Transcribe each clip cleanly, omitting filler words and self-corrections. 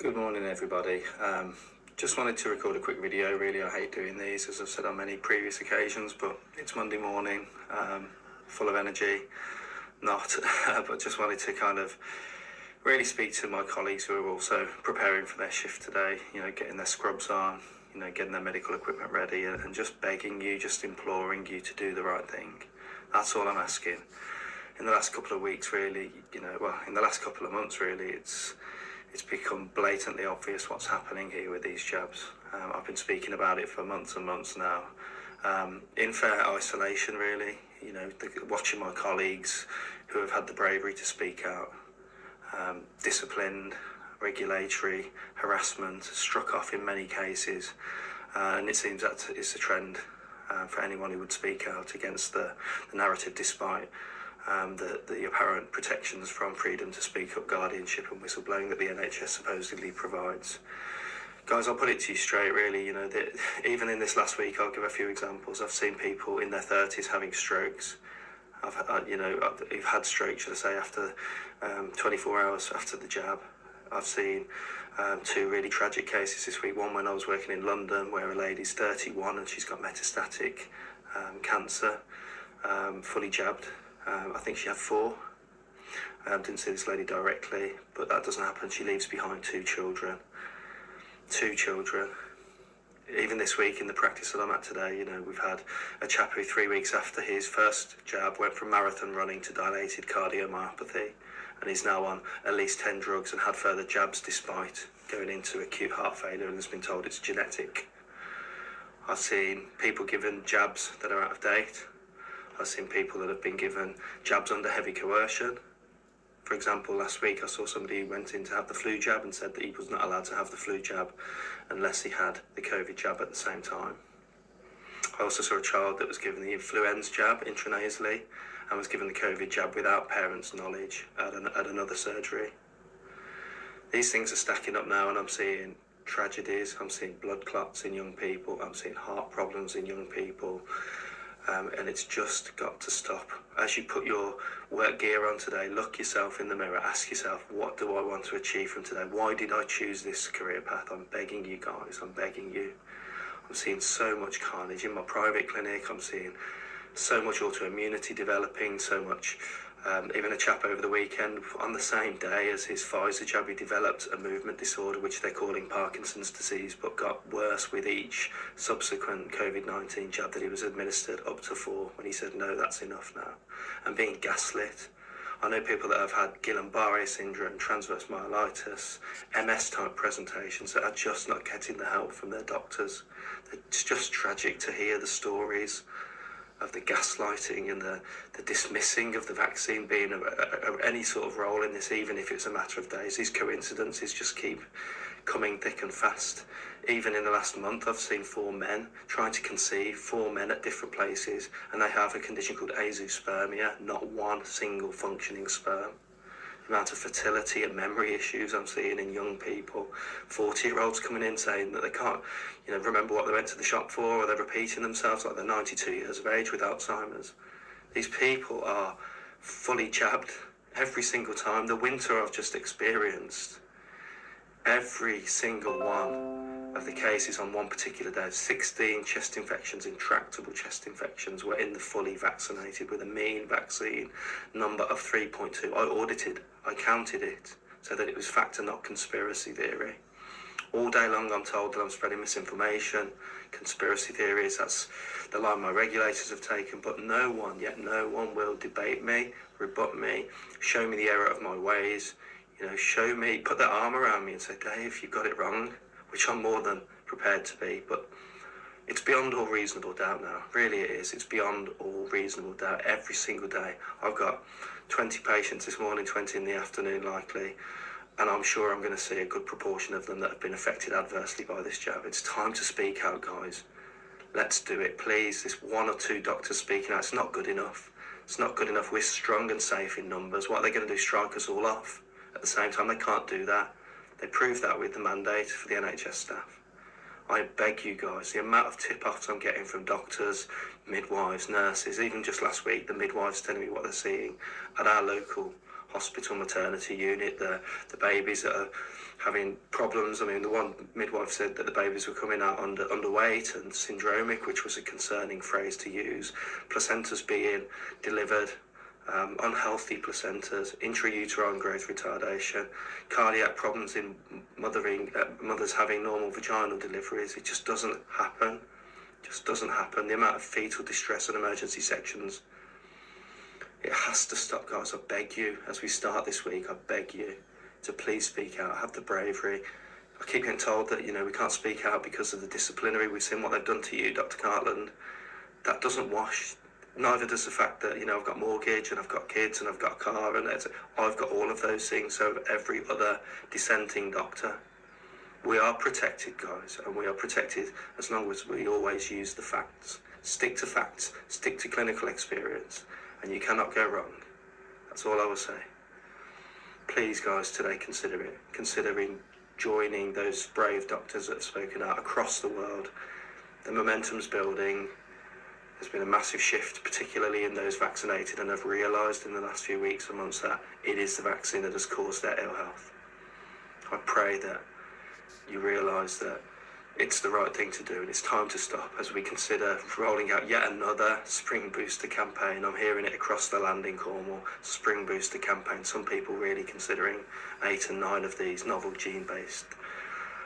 Good morning, everybody. Just wanted to record a quick video. Really, I hate doing these, as I've said on many previous occasions, but it's Monday morning, full of energy, not, but just wanted to kind of really speak to my colleagues who are also preparing for their shift today, getting their scrubs on, getting their medical equipment ready, and just begging you, just imploring you to do the right thing. That's all I'm asking. In the last couple of weeks, really, in the last couple of months, really, it's become blatantly obvious what's happening here with these jabs. I've been speaking about it for months and months now. In fair isolation, really, watching my colleagues who have had the bravery to speak out, disciplined, regulatory, harassment, struck off in many cases, and it seems that it's a trend for anyone who would speak out against the narrative, despite the apparent protections from freedom to speak up, guardianship and whistleblowing that the NHS supposedly provides. Guys, I'll put it to you straight, really, even in this last week, I'll give a few examples. I've seen people in their 30s having strokes. Who've had strokes, should I say, after 24 hours after the jab. I've seen two really tragic cases this week. One when I was working in London, where a lady's 31 and she's got metastatic cancer, fully jabbed. I think she had 4. Didn't see this lady directly, but that doesn't happen. She leaves behind 2 children. 2 children. Even this week in the practice that I'm at today, we've had a chap who 3 weeks after his first jab went from marathon running to dilated cardiomyopathy, and he's now on at least 10 drugs and had further jabs despite going into acute heart failure and has been told it's genetic. I've seen people given jabs that are out of date. I've seen people that have been given jabs under heavy coercion. For example, last week I saw somebody who went in to have the flu jab and said that he was not allowed to have the flu jab unless he had the COVID jab at the same time. I also saw a child that was given the influenza jab intranasally and was given the COVID jab without parents' knowledge at another surgery. These things are stacking up now, and I'm seeing tragedies. I'm seeing blood clots in young people. I'm seeing heart problems in young people. And it's just got to stop. As you put your work gear on today, look yourself in the mirror, ask yourself, what do I want to achieve from today? Why did I choose this career path? I'm begging you guys, I'm begging you. I'm seeing so much carnage in my private clinic. I'm seeing so much autoimmunity developing, so much, even a chap over the weekend, on the same day as his Pfizer jab, he developed a movement disorder, which they're calling Parkinson's disease, but got worse with each subsequent COVID-19 jab that he was administered, up to 4, when he said, no, that's enough now, and being gaslit. I know people that have had Guillain-Barré syndrome, transverse myelitis, MS-type presentations that are just not getting the help from their doctors. It's just tragic to hear the stories of the gaslighting and the dismissing of the vaccine being any sort of role in this, even if it's a matter of days. These coincidences just keep coming thick and fast. Even in the last month, I've seen 4 men trying to conceive, 4 men at different places, and they have a condition called azoospermia, not one single functioning sperm. The amount of fertility and memory issues I'm seeing in young people, 40-year-olds coming in saying that they can't, remember what they went to the shop for, or they're repeating themselves like they're 92 years of age with Alzheimer's. These people are fully jabbed every single time. The winter I've just experienced, every single one of the cases on one particular day, 16 chest infections, intractable chest infections, were in the fully vaccinated with a mean vaccine number of 3.2. I counted it so that it was fact and not conspiracy theory. All day long I'm told that I'm spreading misinformation, conspiracy theories, that's the line my regulators have taken, but no one will debate me, rebut me, show me the error of my ways, show me, put their arm around me and say, Dave, you got it wrong, which I'm more than prepared to be, but it's beyond all reasonable doubt now, really it is. It's beyond all reasonable doubt every single day. I've got 20 patients this morning, 20 in the afternoon likely, and I'm sure I'm going to see a good proportion of them that have been affected adversely by this jab. It's time to speak out, guys. Let's do it, please. This 1 or 2 doctors speaking out, it's not good enough. It's not good enough. We're strong and safe in numbers. What are they going to do, strike us all off? At the same time, they can't do that. They proved that with the mandate for the NHS staff. I beg you guys, the amount of tip-offs I'm getting from doctors, midwives, nurses, even just last week, the midwives telling me what they're seeing at our local hospital maternity unit, the babies that are having problems. I mean, the one midwife said that the babies were coming out underweight and syndromic, which was a concerning phrase to use. Placentas being delivered, unhealthy placentas, intrauterine growth retardation, cardiac problems in mothers having normal vaginal deliveries. It just doesn't happen. Just doesn't happen. The amount of fetal distress in emergency sections, it has to stop, guys. I beg you, as we start this week, I beg you to please speak out, have the bravery. I keep getting told that, we can't speak out because of the disciplinary. We've seen what they've done to you, Dr. Cartland. That doesn't wash. Neither does the fact that, I've got mortgage and I've got kids and I've got a car and I've got all of those things. So every other dissenting doctor. We are protected, guys, and we are protected as long as we always use the facts. Stick to facts, stick to clinical experience, and you cannot go wrong. That's all I will say. Please, guys, today considering joining those brave doctors that have spoken out across the world. The momentum's building. There's been a massive shift, particularly in those vaccinated, and I've realised in the last few weeks and months that it is the vaccine that has caused their ill health. I pray that you realise that it's the right thing to do and it's time to stop as we consider rolling out yet another spring booster campaign. I'm hearing it across the land in Cornwall, spring booster campaign. Some people really considering 8 and 9 of these novel gene-based,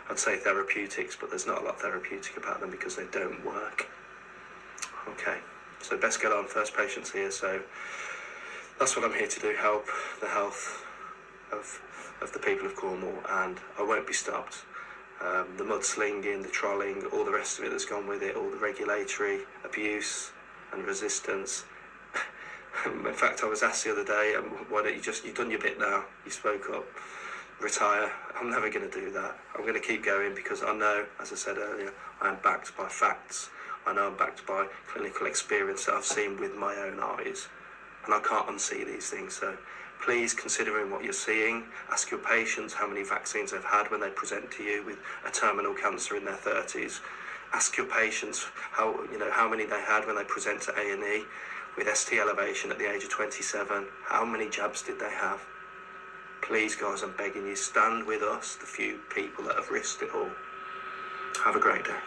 I'd say therapeutics, but there's not a lot therapeutic about them because they don't work. Okay, so best get on, first patients here, so that's what I'm here to do, help the health of the people of Cornwall, and I won't be stopped. The mudslinging, the trolling, all the rest of it that's gone with it, all the regulatory abuse and resistance. In fact, I was asked the other day, why don't you've done your bit now, you spoke up, retire. I'm never going to do that. I'm going to keep going because I know, as I said earlier, I am backed by facts. I know I'm backed by clinical experience that I've seen with my own eyes, and I can't unsee these things. So please, considering what you're seeing, ask your patients how many vaccines they've had when they present to you with a terminal cancer in their 30s. Ask your patients how many they had when they present to A&E with ST elevation at the age of 27. How many jabs did they have? Please, guys, I'm begging you, stand with us, the few people that have risked it all. Have a great day.